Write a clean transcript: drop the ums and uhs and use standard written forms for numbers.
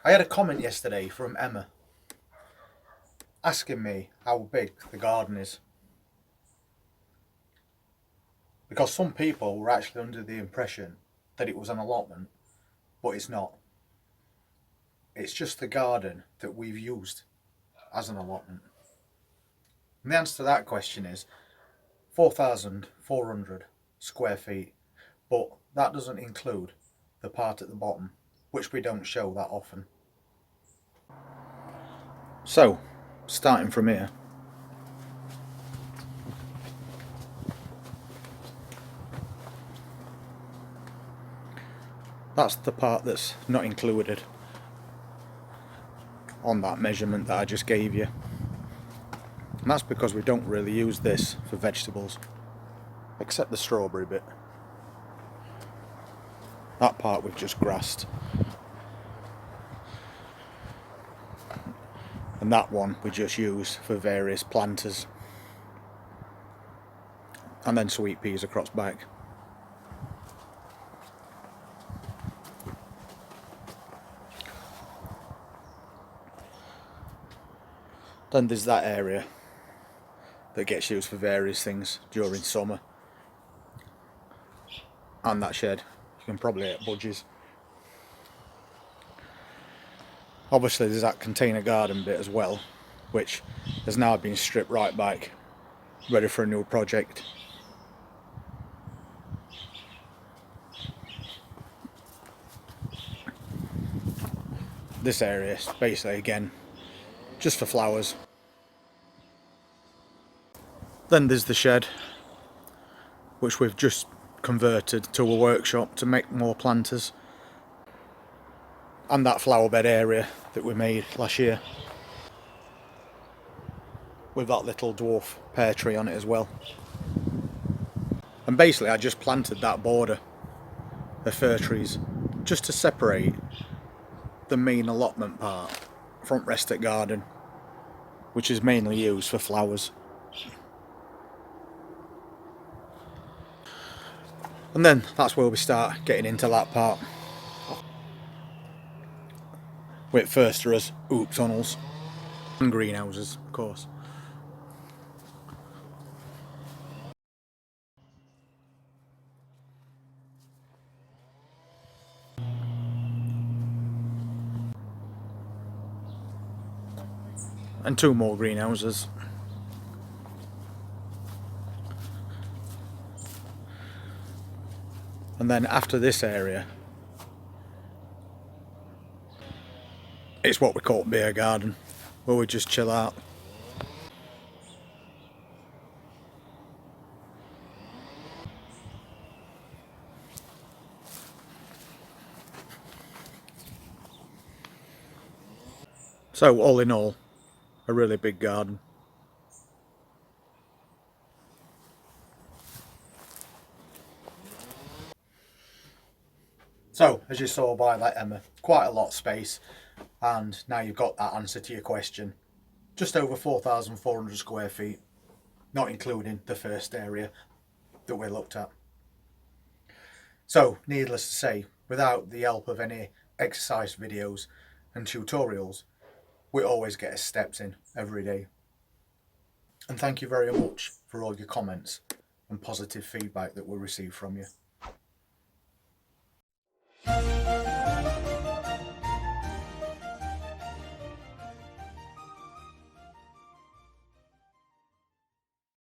I had a comment yesterday from Emma asking me how big the garden is. Because some people were actually under the impression that it was an allotment, but it's not. It's just the garden that we've used as an allotment. And the answer to that question is 4,400 square feet, but that doesn't include the part at the bottom, which we don't show that often. So, starting from here, that's the part that's not included on that measurement that I just gave you. And that's because we don't really use this for vegetables, except the strawberry bit. That part we've just grassed. And that one we just use for various planters. And then sweet peas across back. Then there's that area that gets used for various things during summer. And that shed, you can probably get budgies. Obviously there's that container garden bit as well, which has now been stripped right back, ready for a new project. This area is basically, again, just for flowers. Then there's the shed, which we've just converted to a workshop to make more planters. And that flower bed area that we made last year, with that little dwarf pear tree on it as well. And basically I just planted that border of fir trees just to separate the main allotment part, front rested garden, which is mainly used for flowers. And then that's where we start getting into that part. With first there is hoop tunnels and greenhouses, of course. And 2 more greenhouses. And then after this area, it's what we call beer garden, where we just chill out. So all in all, a really big garden. So, as you saw by that, Emma, quite a lot of space, and now you've got that answer to your question. Just over 4,400 square feet, not including the first area that we looked at. So, needless to say, without the help of any exercise videos and tutorials, we always get our steps in every day. And thank you very much for all your comments and positive feedback that we receive from you.